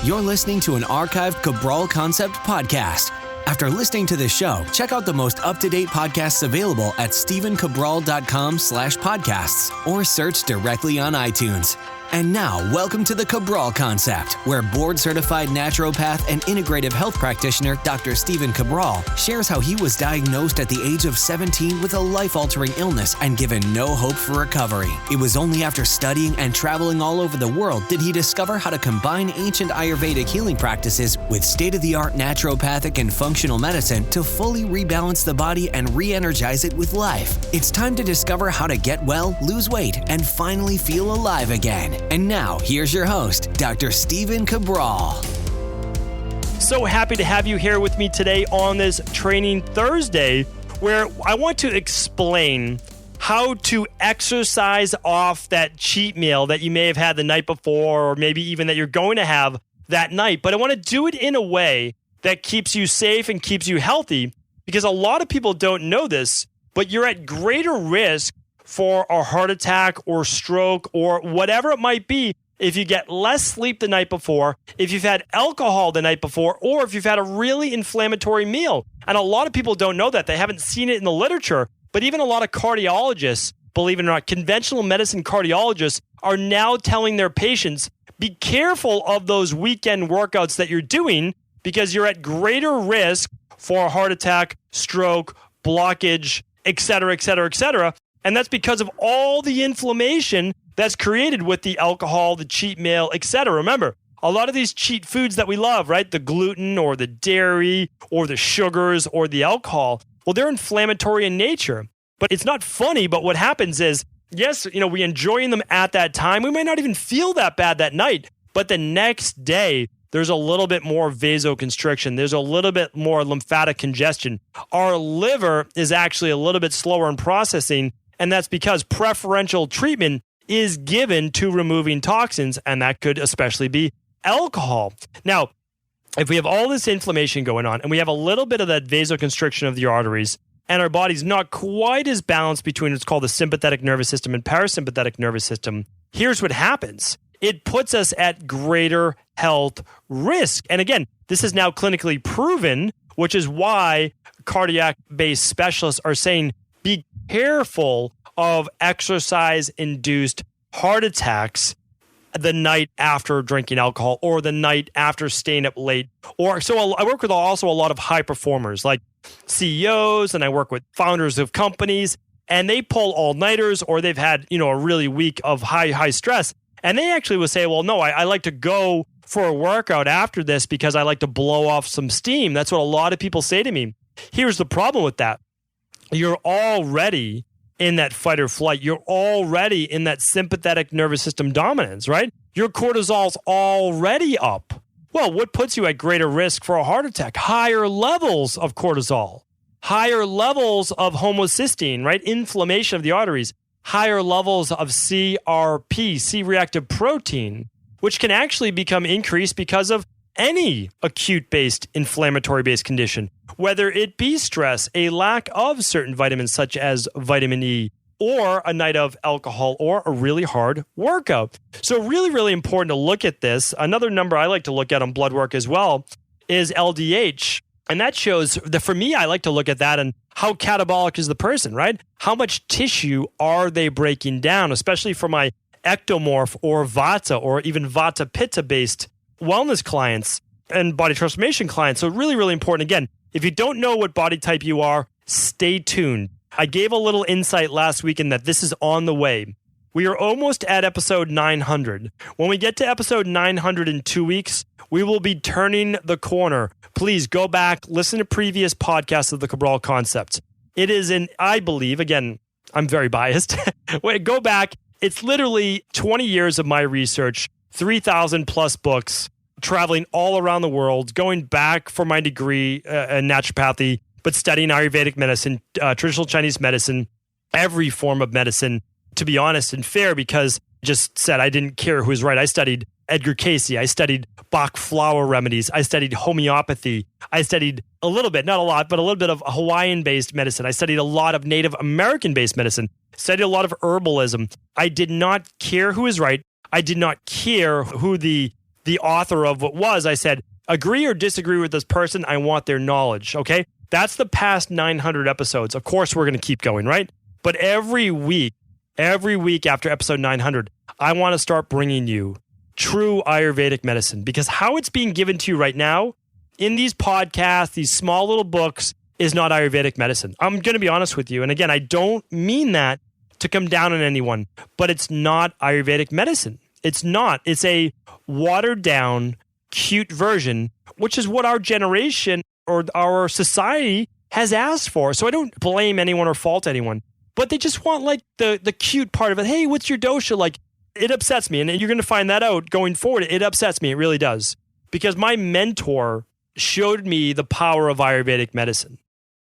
You're listening to an archived Cabral Concept podcast. After listening to this show, check out the most up-to-date podcasts available at stephencabral.com/podcasts or search directly on iTunes. And now, welcome to the Cabral Concept, where board-certified naturopath and integrative health practitioner Dr. Stephen Cabral shares how he was diagnosed at the age of 17 with a life-altering illness and given no hope for recovery. It was only after studying and traveling all over the world did he discover how to combine ancient Ayurvedic healing practices with state-of-the-art naturopathic and functional medicine to fully rebalance the body and re-energize it with life. It's time to discover how to get well, lose weight, and finally feel alive again. And now, here's your host, Dr. Stephen Cabral. So happy to have you here with me today on this Training Thursday, where I want to explain how to exercise off that cheat meal that you may have had the night before, or maybe even that you're going to have that night. But I want to do it in a way that keeps you safe and keeps you healthy, because a lot of people don't know this, but you're at greater risk for a heart attack or stroke or whatever it might be if you get less sleep the night before, if you've had alcohol the night before, or if you've had a really inflammatory meal. And a lot of people don't know that. They haven't seen it in the literature, but even a lot of cardiologists, believe it or not, conventional medicine cardiologists are now telling their patients, be careful of those weekend workouts that you're doing because you're at greater risk for a heart attack, stroke, blockage, et cetera, et cetera, et cetera. And that's because of all the inflammation that's created with the alcohol, the cheat meal, et cetera. Remember, a lot of these cheat foods that we love, right? The gluten or the dairy or the sugars or the alcohol, well, they're inflammatory in nature. But it's not funny, but what happens is, yes, we enjoy them at that time. We might not even feel that bad that night, but the next day, there's a little bit more vasoconstriction. There's a little bit more lymphatic congestion. Our liver is actually a little bit slower in processing, and that's because preferential treatment is given to removing toxins, and that could especially be alcohol. Now, if we have all this inflammation going on, and we have a little bit of that vasoconstriction of the arteries, and our body's not quite as balanced between what's called the sympathetic nervous system and parasympathetic nervous system, here's what happens. It puts us at greater health risk. And again, this is now clinically proven, which is why cardiac-based specialists are saying, be careful of exercise-induced heart attacks the night after drinking alcohol or the night after staying up late. So I work with also a lot of high performers like CEOs, and I work with founders of companies, and they pull all-nighters or they've had a really week of high stress. And they actually would say, well, no, I like to go for a workout after this because I like to blow off some steam. That's what a lot of people say to me. Here's the problem with that. You're already in that fight or flight. You're already in that sympathetic nervous system dominance, right? Your cortisol's already up. Well, what puts you at greater risk for a heart attack? Higher levels of cortisol, higher levels of homocysteine, right? Inflammation of the arteries, higher levels of CRP, C-reactive protein, which can actually become increased because of any acute-based, inflammatory-based condition, whether it be stress, a lack of certain vitamins such as vitamin E, or a night of alcohol, or a really hard workout. So really, really important to look at this. Another number I like to look at on blood work as well is LDH. And that shows that for me, I like to look at that and how catabolic is the person, right? How much tissue are they breaking down, especially for my ectomorph or Vata or even Vata Pitta based wellness clients and body transformation clients. So really, really important. Again, if you don't know what body type you are, stay tuned. I gave a little insight last week in that this is on the way. We are almost at episode 900. When we get to episode 900 in 2 weeks, we will be turning the corner. Please go back, listen to previous podcasts of the Cabral Concept. It is I believe, again, I'm very biased. Go back. It's literally 20 years of my research, 3,000 plus books, traveling all around the world, going back for my degree in naturopathy, but studying Ayurvedic medicine, traditional Chinese medicine, every form of medicine, to be honest and fair, because just said I didn't care who was right. I studied Edgar Cayce. I studied Bach flower remedies. I studied homeopathy. I studied a little bit, not a lot, but a little bit of Hawaiian-based medicine. I studied a lot of Native American-based medicine. Studied a lot of herbalism. I did not care who was right. I did not care who the the author of what was, I said, agree or disagree with this person. I want their knowledge. Okay. That's the past 900 episodes. Of course, we're going to keep going, right? But every week after episode 900, I want to start bringing you true Ayurvedic medicine, because how it's being given to you right now in these podcasts, these small little books, is not Ayurvedic medicine. I'm going to be honest with you. And again, I don't mean that to come down on anyone, but it's not Ayurvedic medicine. It's not. It's a watered down, cute version, which is what our generation or our society has asked for. So I don't blame anyone or fault anyone, but they just want like the cute part of it. Hey, what's your dosha? Like, it upsets me. And you're going to find that out going forward. It upsets me. It really does. Because my mentor showed me the power of Ayurvedic medicine.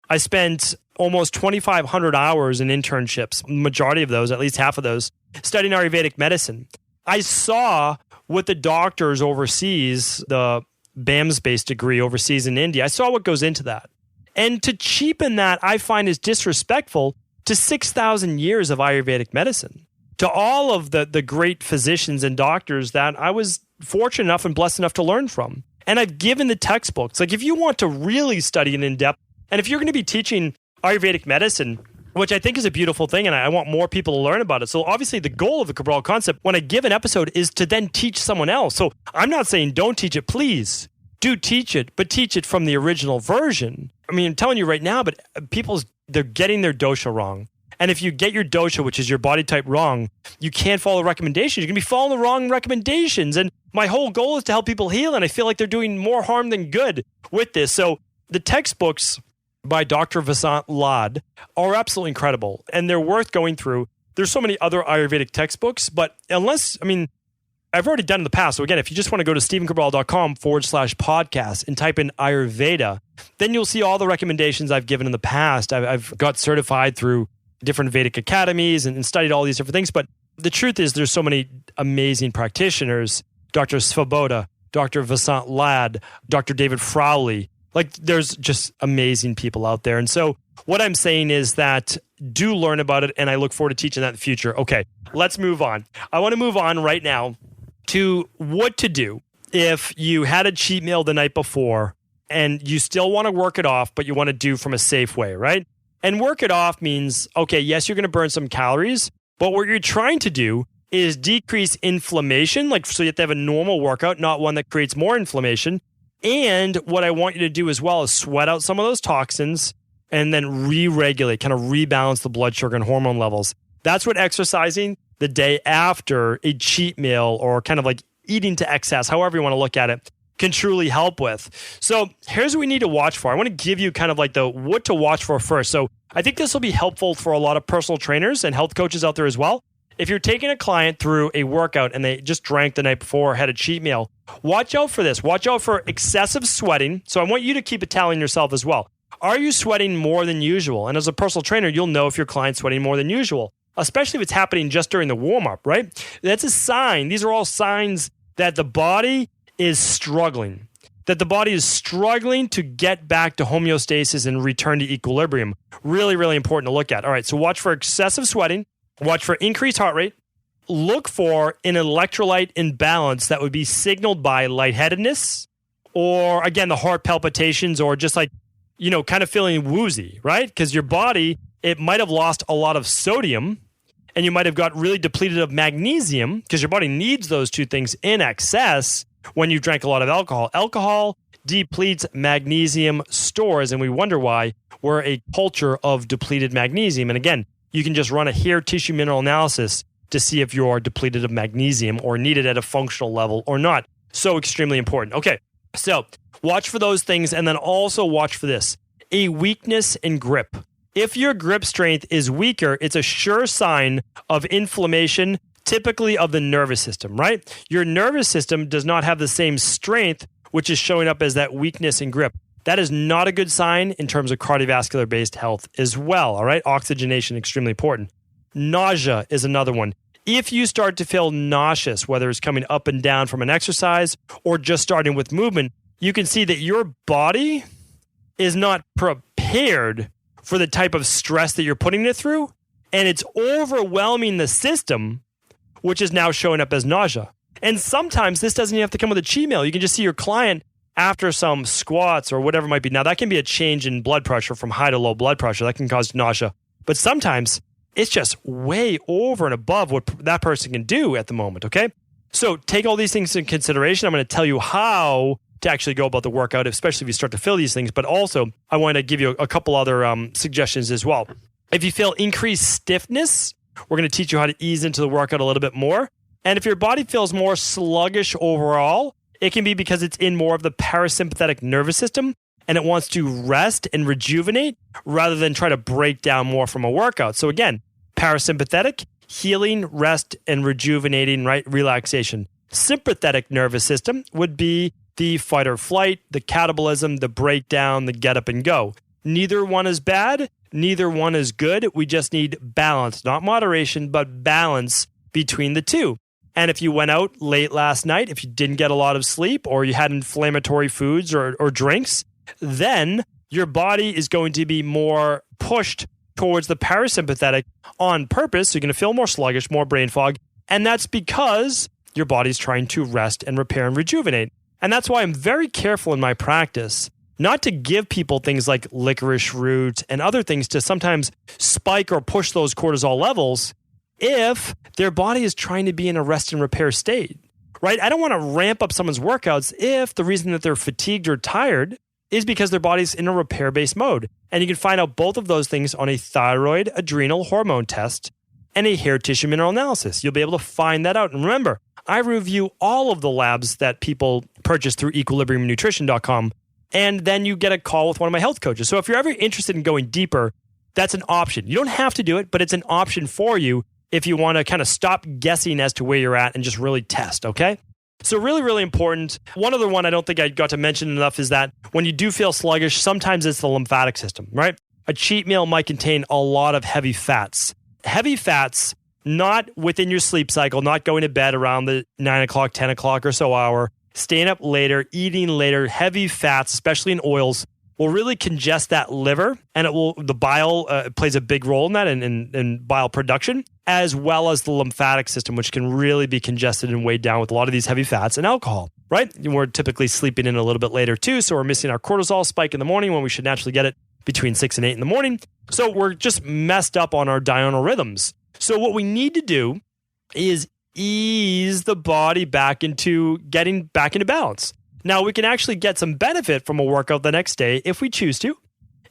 I spent almost 2,500 hours in internships, majority of those, at least half of those, studying Ayurvedic medicine. I saw what the doctors overseas, the BAMS-based degree overseas in India, I saw what goes into that. And to cheapen that, I find is disrespectful to 6,000 years of Ayurvedic medicine, to all of the great physicians and doctors that I was fortunate enough and blessed enough to learn from. And I've given the textbooks. Like, if you want to really study it in depth, and if you're going to be teaching Ayurvedic medicine, which I think is a beautiful thing, and I want more people to learn about it. So obviously the goal of the Cabral concept when I give an episode is to then teach someone else. So I'm not saying don't teach it, please. Do teach it, but teach it from the original version. I mean, I'm telling you right now, but they're getting their dosha wrong. And if you get your dosha, which is your body type, wrong, you can't follow recommendations. You're going to be following the wrong recommendations. And my whole goal is to help people heal, and I feel like they're doing more harm than good with this. So the textbooks by Dr. Vasant Lad are absolutely incredible, and they're worth going through. There's so many other Ayurvedic textbooks, but unless, I mean, I've already done in the past. So again, if you just want to go to stephencabral.com/podcast and type in Ayurveda, then you'll see all the recommendations I've given in the past. I've got certified through different Vedic academies and studied all these different things. But the truth is there's so many amazing practitioners, Dr. Svoboda, Dr. Vasant Lad, Dr. David Frowley. Like, there's just amazing people out there. And so what I'm saying is that do learn about it, and I look forward to teaching that in the future. Okay, let's move on. I want to move on right now to what to do if you had a cheat meal the night before and you still want to work it off, but you want to do from a safe way, right? And work it off means, okay, yes, you're going to burn some calories, but what you're trying to do is decrease inflammation. Like, so you have to have a normal workout, not one that creates more inflammation. And what I want you to do as well is sweat out some of those toxins and then re-regulate, kind of rebalance the blood sugar and hormone levels. That's what exercising the day after a cheat meal, or kind of like eating to excess, however you want to look at it, can truly help with. So here's what we need to watch for. I want to give you kind of like the what to watch for first. So I think this will be helpful for a lot of personal trainers and health coaches out there as well. If you're taking a client through a workout and they just drank the night before or had a cheat meal, watch out for this. Watch out for excessive sweating. So I want you to keep a tally on yourself as well. Are you sweating more than usual? And as a personal trainer, you'll know if your client's sweating more than usual, especially if it's happening just during the warm-up, right? That's a sign. These are all signs that the body is struggling, that the body is struggling to get back to homeostasis and return to equilibrium. Really, really important to look at. All right, so watch for excessive sweating. Watch for increased heart rate. Look for an electrolyte imbalance that would be signaled by lightheadedness, or again, the heart palpitations, or just like, you know, kind of feeling woozy, right? Because your body, it might have lost a lot of sodium, and you might have got really depleted of magnesium, because your body needs those two things in excess when you drank a lot of alcohol. Alcohol depletes magnesium stores, and we wonder why we're a culture of depleted magnesium. And again, you can just run a hair tissue mineral analysis to see if you're depleted of magnesium or need it at a functional level or not. So extremely important. Okay, so watch for those things, and then also watch for this, a weakness in grip. If your grip strength is weaker, it's a sure sign of inflammation, typically of the nervous system, right? Your nervous system does not have the same strength, which is showing up as that weakness in grip. That is not a good sign in terms of cardiovascular-based health as well, all right? Oxygenation, extremely important. Nausea is another one. If you start to feel nauseous, whether it's coming up and down from an exercise or just starting with movement, you can see that your body is not prepared for the type of stress that you're putting it through, and it's overwhelming the system, which is now showing up as nausea. And sometimes this doesn't even have to come with a cheat meal. You can just see your client after some squats or whatever it might be. Now, that can be a change in blood pressure from high to low blood pressure. That can cause nausea. But sometimes it's just way over and above what that person can do at the moment, okay? So take all these things into consideration. I'm going to tell you how to actually go about the workout, especially if you start to feel these things. But also, I want to give you a couple other suggestions as well. If you feel increased stiffness, we're going to teach you how to ease into the workout a little bit more. And if your body feels more sluggish overall, it can be because it's in more of the parasympathetic nervous system and it wants to rest and rejuvenate rather than try to break down more from a workout. So again, parasympathetic, healing, rest, and rejuvenating, right? Relaxation. Sympathetic nervous system would be the fight or flight, the catabolism, the breakdown, the get up and go. Neither one is bad. Neither one is good. We just need balance, not moderation, but balance between the two. And if you went out late last night, if you didn't get a lot of sleep or you had inflammatory foods or drinks, then your body is going to be more pushed towards the parasympathetic on purpose. So you're going to feel more sluggish, more brain fog. And that's because your body's trying to rest and repair and rejuvenate. And that's why I'm very careful in my practice not to give people things like licorice root and other things to sometimes spike or push those cortisol levels if their body is trying to be in a rest and repair state, right? I don't want to ramp up someone's workouts if the reason that they're fatigued or tired is because their body's in a repair-based mode. And you can find out both of those things on a thyroid adrenal hormone test and a hair tissue mineral analysis. You'll be able to find that out. And remember, I review all of the labs that people purchase through equilibriumnutrition.com, and then you get a call with one of my health coaches. So if you're ever interested in going deeper, that's an option. You don't have to do it, but it's an option for you if you want to kind of stop guessing as to where you're at and just really test, okay? So really, really important. One other one I don't think I got to mention enough is that when you do feel sluggish, sometimes it's the lymphatic system, right? A cheat meal might contain a lot of heavy fats. Heavy fats, not within your sleep cycle, not going to bed around the 9 o'clock, 10 o'clock or so hour, staying up later, eating later, heavy fats, especially in oils, will really congest that liver, and the bile plays a big role in that in bile production, as well as the lymphatic system, which can really be congested and weighed down with a lot of these heavy fats and alcohol, right? And we're typically sleeping in a little bit later too, so we're missing our cortisol spike in the morning when we should naturally get it between 6 and 8 in the morning. So we're just messed up on our diurnal rhythms. So what we need to do is ease the body back into getting back into balance. Now, we can actually get some benefit from a workout the next day if we choose to.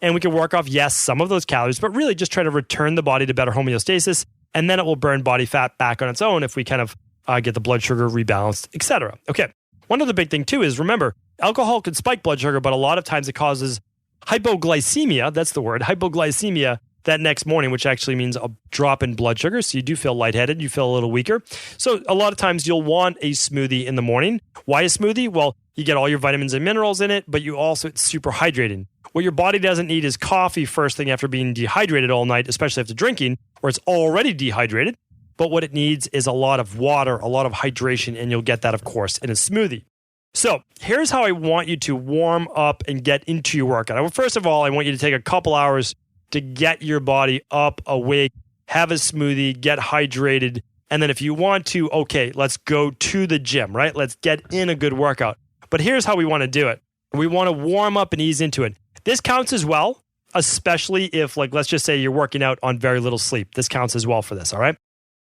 And we can work off, yes, some of those calories, but really just try to return the body to better homeostasis. And then it will burn body fat back on its own if we kind of get the blood sugar rebalanced, etc. Okay. One other big thing too is, remember, alcohol can spike blood sugar, but a lot of times it causes hypoglycemia. That's the word, hypoglycemia, that next morning, which actually means a drop in blood sugar. So you do feel lightheaded, you feel a little weaker. So a lot of times you'll want a smoothie in the morning. Why a smoothie? Well, you get all your vitamins and minerals in it, but it's super hydrating. What your body doesn't need is coffee first thing after being dehydrated all night, especially after drinking, where it's already dehydrated. But what it needs is a lot of water, a lot of hydration, and you'll get that, of course, in a smoothie. So here's how I want you to warm up and get into your workout. First of all, I want you to take a couple hours to get your body up, awake, have a smoothie, get hydrated. And then if you want to, okay, let's go to the gym, right? Let's get in a good workout. But here's how we want to do it. We want to warm up and ease into it. This counts as well, especially if, let's just say you're working out on very little sleep. This counts as well for this, all right?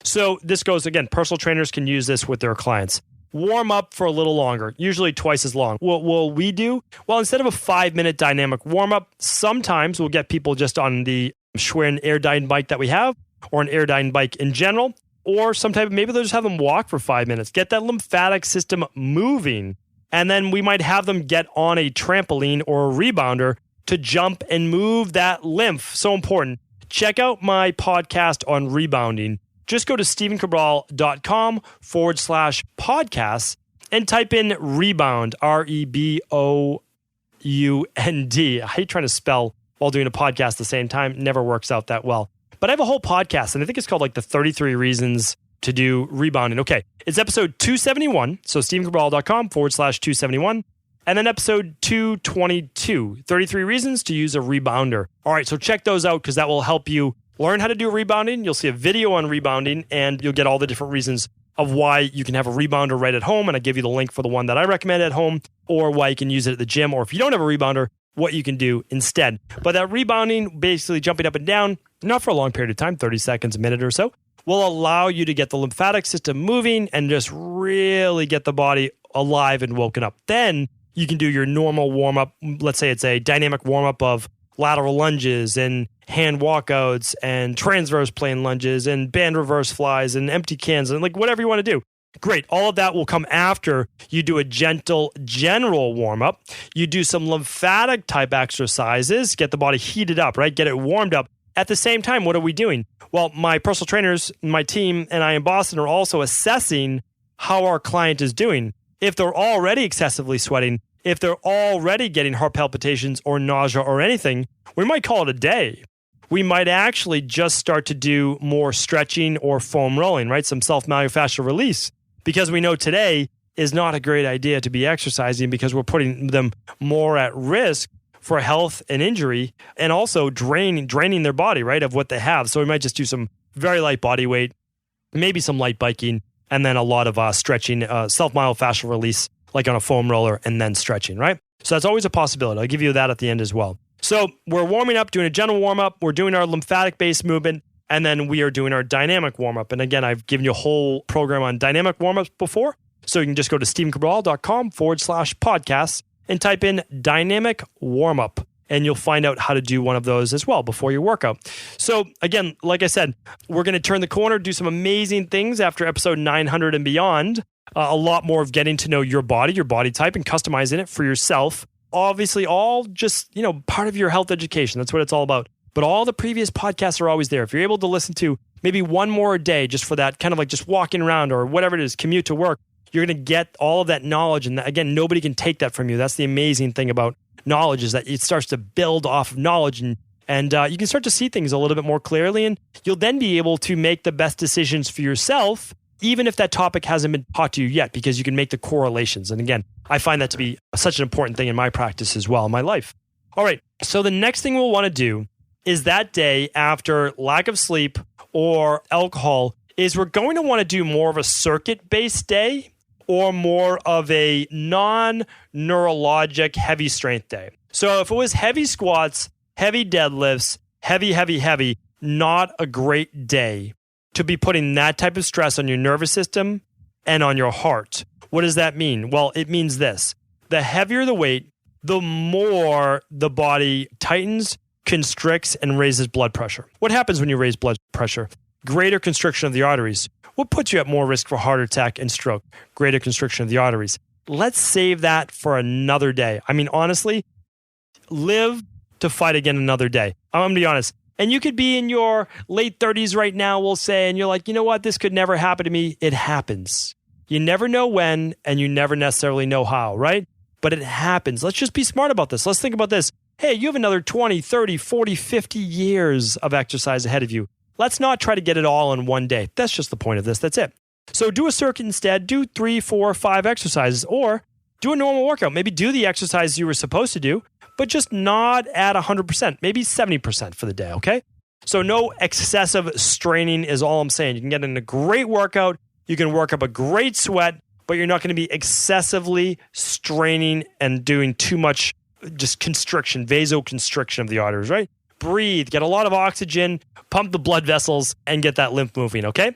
So this goes, again, personal trainers can use this with their clients. Warm up for a little longer, usually twice as long. What will we do? Well, instead of a 5-minute dynamic warm-up, sometimes we'll get people just on the Schwerin Airdyne bike that we have, or an Airdyne bike in general, or maybe they'll just have them walk for 5 minutes, get that lymphatic system moving, and then we might have them get on a trampoline or a rebounder to jump and move that lymph. So important. Check out my podcast on rebounding. Just go to stephenCabral.com/podcasts and type in rebound, REBOUND. I hate trying to spell while doing a podcast at the same time. Never works out that well. But I have a whole podcast, and I think it's called the 33 Reasons to Do Rebounding. Okay, it's episode 271. So stephencabral.com/271. And then episode 222, 33 Reasons to Use a Rebounder. All right, so check those out because that will help you learn how to do rebounding. You'll see a video on rebounding, and you'll get all the different reasons of why you can have a rebounder right at home. And I give you the link for the one that I recommend at home, or why you can use it at the gym. Or if you don't have a rebounder, what you can do instead. But that rebounding, basically jumping up and down, not for a long period of time, 30 seconds, a minute or so, will allow you to get the lymphatic system moving and just really get the body alive and woken up. Then you can do your normal warm-up. Let's say it's a dynamic warm-up of lateral lunges and hand walkouts and transverse plane lunges and band reverse flies and empty cans and like whatever you want to do. Great. All of that will come after you do a gentle general warm-up. You do some lymphatic type exercises, get the body heated up, right? Get it warmed up. At the same time, what are we doing? Well, my personal trainers, my team, and I in Boston are also assessing how our client is doing. If they're already excessively sweating, if they're already getting heart palpitations or nausea or anything, we might call it a day. We might actually just start to do more stretching or foam rolling, right? Some self-myofascial release, because we know today is not a great idea to be exercising because we're putting them more at risk for health and injury, and also draining their body, right, of what they have. So we might just do some very light body weight, maybe some light biking, and then a lot of stretching, self-myofascial release, like on a foam roller, and then stretching, right? So that's always a possibility. I'll give you that at the end as well. So we're warming up, doing a gentle warm-up. We're doing our lymphatic-based movement, and then we are doing our dynamic warm-up. And again, I've given you a whole program on dynamic warm-ups before, so you can just go to stevencabral.com/podcasts and type in dynamic warm-up, and you'll find out how to do one of those as well before your workout. So again, like I said, we're going to turn the corner, do some amazing things after episode 900 and beyond. A lot more of getting to know your body type, and customizing it for yourself. Obviously, all just, part of your health education. That's what it's all about. But all the previous podcasts are always there. If you're able to listen to maybe one more a day just for that kind of like just walking around or whatever it is, commute to work, you're going to get all of that knowledge. And again, nobody can take that from you. That's the amazing thing about knowledge, is that it starts to build off of knowledge, and you can start to see things a little bit more clearly, and you'll then be able to make the best decisions for yourself, even if that topic hasn't been taught to you yet, because you can make the correlations. And again, I find that to be such an important thing in my practice as well, in my life. All right. So the next thing we'll want to do is that day after lack of sleep or alcohol is we're going to want to do more of a circuit-based day, or more of a non-neurologic heavy strength day. So if it was heavy squats, heavy deadlifts, heavy, not a great day to be putting that type of stress on your nervous system and on your heart. What does that mean? Well, it means this. The heavier the weight, the more the body tightens, constricts, and raises blood pressure. What happens when you raise blood pressure? Greater constriction of the arteries. What puts you at more risk for heart attack and stroke? Greater constriction of the arteries. Let's save that for another day. I mean, honestly, live to fight again another day. I'm going to be honest. And you could be in your late 30s right now, we'll say, and you're like, you know what? This could never happen to me. It happens. You never know when, and you never necessarily know how, right? But it happens. Let's just be smart about this. Let's think about this. Hey, you have another 20, 30, 40, 50 years of exercise ahead of you. Let's not try to get it all in one day. That's just the point of this. That's it. So do a circuit instead. Do 3, 4, 5 exercises, or do a normal workout. Maybe do the exercises you were supposed to do, but just not at 100%, maybe 70% for the day, okay? So no excessive straining is all I'm saying. You can get in a great workout. You can work up a great sweat, but you're not going to be excessively straining and doing too much just constriction, vasoconstriction of the arteries, right? Breathe, get a lot of oxygen, pump the blood vessels, and get that lymph moving, okay?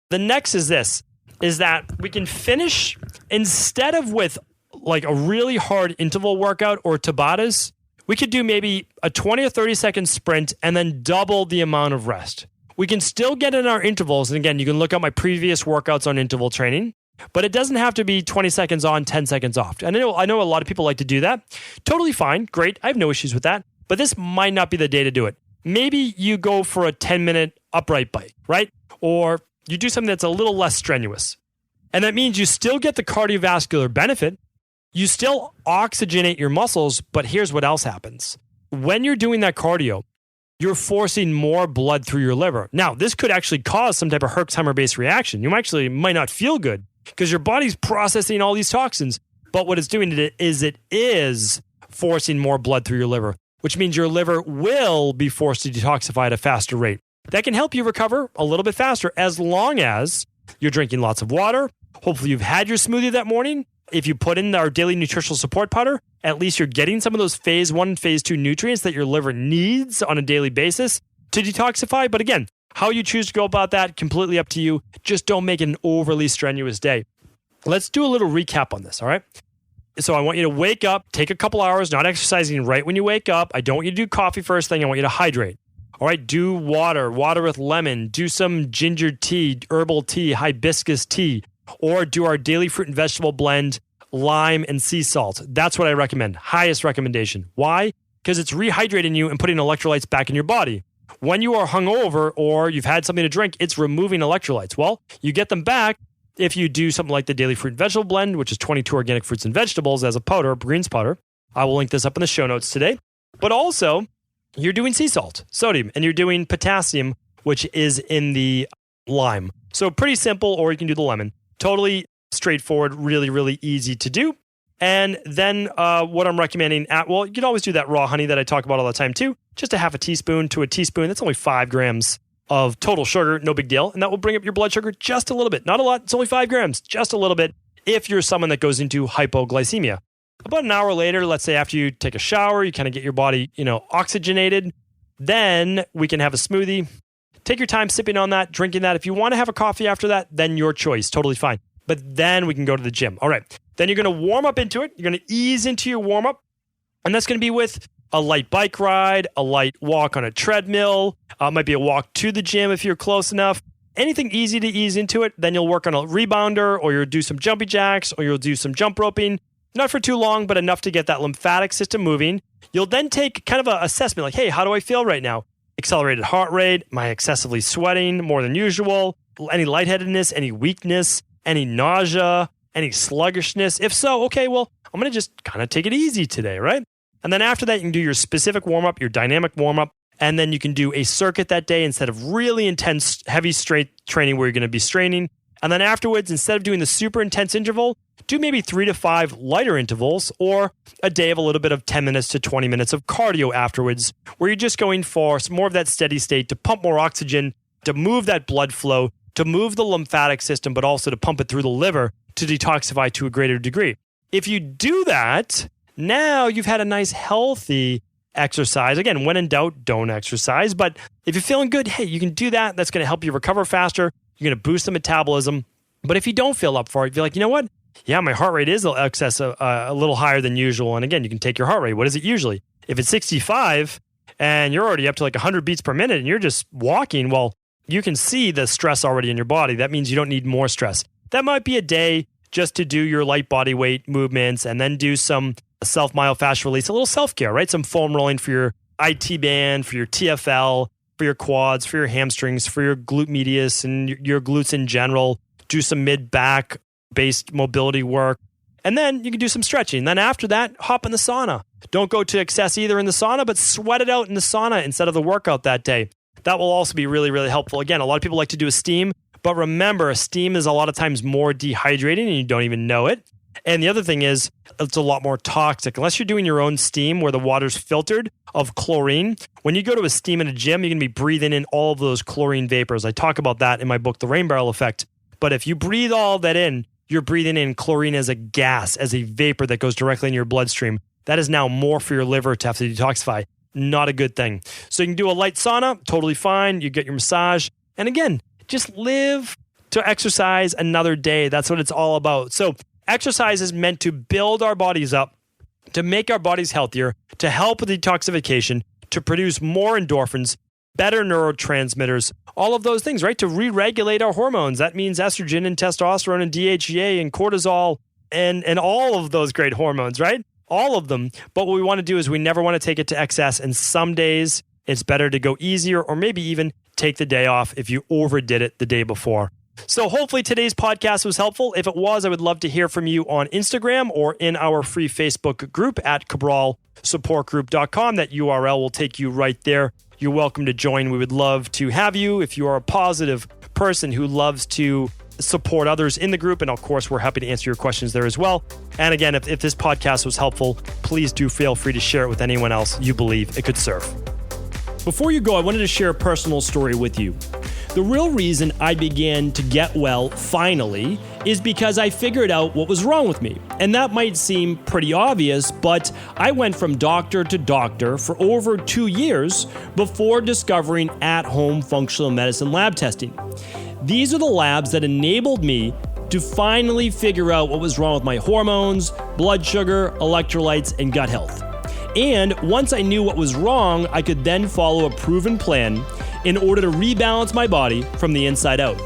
The next is this, is that we can finish, instead of with like a really hard interval workout or Tabatas, we could do maybe a 20 or 30 second sprint and then double the amount of rest. We can still get in our intervals. And again, you can look at my previous workouts on interval training, but it doesn't have to be 20 seconds on, 10 seconds off. And I know a lot of people like to do that. Totally fine. Great. I have no issues with that. But this might not be the day to do it. Maybe you go for a 10-minute upright bike, right? Or you do something that's a little less strenuous. And that means you still get the cardiovascular benefit. You still oxygenate your muscles, but here's what else happens. When you're doing that cardio, you're forcing more blood through your liver. Now, this could actually cause some type of Herxheimer-based reaction. You might not feel good because your body's processing all these toxins. But what it's doing is it is forcing more blood through your liver, which means your liver will be forced to detoxify at a faster rate. That can help you recover a little bit faster as long as You're drinking lots of water. Hopefully you've had your smoothie that morning. If you put in our daily nutritional support powder, at least you're getting some of those phase 1 and phase 2 nutrients that your liver needs on a daily basis to detoxify. But again, how you choose to go about that, completely up to you. Just don't make it an overly strenuous day. Let's do a little recap on this, all right? So I want you to wake up, take a couple hours, not exercising right when you wake up. I don't want you to do coffee first thing. I want you to hydrate. All right, do water with lemon. Do some ginger tea, herbal tea, hibiscus tea, or do our daily fruit and vegetable blend, lime and sea salt. That's what I recommend. Highest recommendation. Why? Because it's rehydrating you and putting electrolytes back in your body. When you are hungover or you've had something to drink, it's removing electrolytes. Well, you get them back if you do something like the daily fruit and vegetable blend, which is 22 organic fruits and vegetables as a powder, greens powder. I will link this up in the show notes today. But also, you're doing sea salt, sodium, and you're doing potassium, which is in the lime. So pretty simple, or you can do the lemon. Totally straightforward, really, really easy to do. And then what I'm recommending, you can always do that raw honey that I talk about all the time too. Just a half a teaspoon to a teaspoon. That's only 5 grams of total sugar, no big deal. And that will bring up your blood sugar just a little bit. Not a lot, it's only 5 grams, just a little bit if you're someone that goes into hypoglycemia. About an hour later, let's say after you take a shower, you kind of get your body, oxygenated, then we can have a smoothie. Take your time sipping on that, drinking that. If you want to have a coffee after that, then your choice, totally fine. But then we can go to the gym. All right. Then you're going to warm up into it. You're going to ease into your warm up. And that's going to be with a light bike ride, a light walk on a treadmill. It might be a walk to the gym if you're close enough. Anything easy to ease into it. Then you'll work on a rebounder, or you'll do some jumpy jacks, or you'll do some jump roping. Not for too long, but enough to get that lymphatic system moving. You'll then take kind of an assessment like, hey, how do I feel right now? Accelerated heart rate. Am I excessively sweating more than usual? Any lightheadedness, any weakness, any nausea, any sluggishness? If so, okay, well, I'm going to just kind of take it easy today, right? And then after that, you can do your specific warm-up, your dynamic warm-up, and then you can do a circuit that day instead of really intense, heavy straight training where you're going to be straining. And then afterwards, instead of doing the super intense interval, do maybe 3 to 5 lighter intervals, or a day of a little bit of 10 minutes to 20 minutes of cardio afterwards, where you're just going for some more of that steady state to pump more oxygen, to move that blood flow, to move the lymphatic system, but also to pump it through the liver to detoxify to a greater degree. If you do that, now you've had a nice healthy exercise. Again, when in doubt, don't exercise. But if you're feeling good, hey, you can do that. That's going to help you recover faster. You're going to boost the metabolism. But if you don't feel up for it, you're like, you know what? Yeah, my heart rate is a little higher than usual. And again, you can take your heart rate. What is it usually? If it's 65 and you're already up to like 100 beats per minute and you're just walking, well, you can see the stress already in your body. That means you don't need more stress. That might be a day just to do your light body weight movements and then do some self-myofascial release, a little self-care, right? Some foam rolling for your IT band, for your TFL, for your quads, for your hamstrings, for your glute medius and your glutes in general. Do some mid-back based mobility work. And then you can do some stretching. Then after that, hop in the sauna. Don't go to excess either in the sauna, but sweat it out in the sauna instead of the workout that day. That will also be really, really helpful. Again, a lot of people like to do a steam, but remember, a steam is a lot of times more dehydrating and you don't even know it. And the other thing is, it's a lot more toxic. Unless you're doing your own steam where the water's filtered of chlorine, when you go to a steam in a gym, you're going to be breathing in all of those chlorine vapors. I talk about that in my book, The Rain Barrel Effect. But if you breathe all that in, you're breathing in chlorine as a gas, as a vapor that goes directly in your bloodstream. That is now more for your liver to have to detoxify. Not a good thing. So you can do a light sauna, totally fine. You get your massage. And again, just live to exercise another day. That's what it's all about. So exercise is meant to build our bodies up, to make our bodies healthier, to help with detoxification, to produce more endorphins, better neurotransmitters, all of those things, right? To re-regulate our hormones. That means estrogen and testosterone and DHEA and cortisol and all of those great hormones, right? All of them. But what we want to do is we never want to take it to excess. And some days it's better to go easier or maybe even take the day off if you overdid it the day before. So hopefully today's podcast was helpful. If it was, I would love to hear from you on Instagram or in our free Facebook group at cabralsupportgroup.com. That URL will take you right there. You're welcome to join. We would love to have you if you are a positive person who loves to support others in the group. And of course, we're happy to answer your questions there as well. And again, if this podcast was helpful, please do feel free to share it with anyone else you believe it could serve. Before you go, I wanted to share a personal story with you. The real reason I began to get well finally is because I figured out what was wrong with me. And that might seem pretty obvious, but I went from doctor to doctor for over 2 years before discovering at-home functional medicine lab testing. These are the labs that enabled me to finally figure out what was wrong with my hormones, blood sugar, electrolytes, and gut health. And once I knew what was wrong, I could then follow a proven plan in order to rebalance my body from the inside out.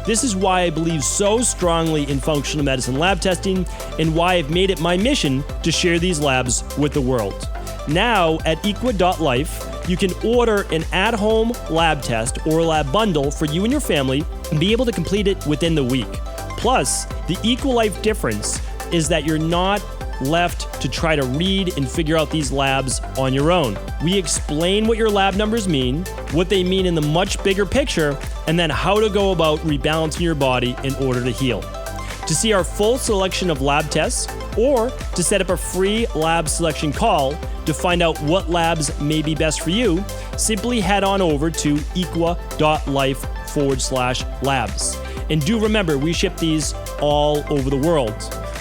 This is why I believe so strongly in functional medicine lab testing and why I've made it my mission to share these labs with the world. Now at equa.life, you can order an at-home lab test or lab bundle for you and your family and be able to complete it within the week. Plus, the EquaLife difference is that you're not left to try to read and figure out these labs on your own. We explain what your lab numbers mean, what they mean in the much bigger picture, and then how to go about rebalancing your body in order to heal. To see our full selection of lab tests or to set up a free lab selection call to find out what labs may be best for you, simply head on over to equa.life/labs. And do remember, we ship these all over the world.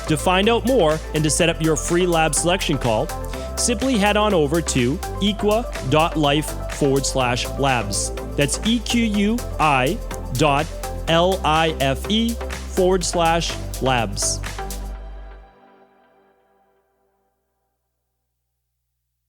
To find out more and to set up your free lab selection call, simply head on over to equa.life/labs. That's EQUI.LIFE/labs.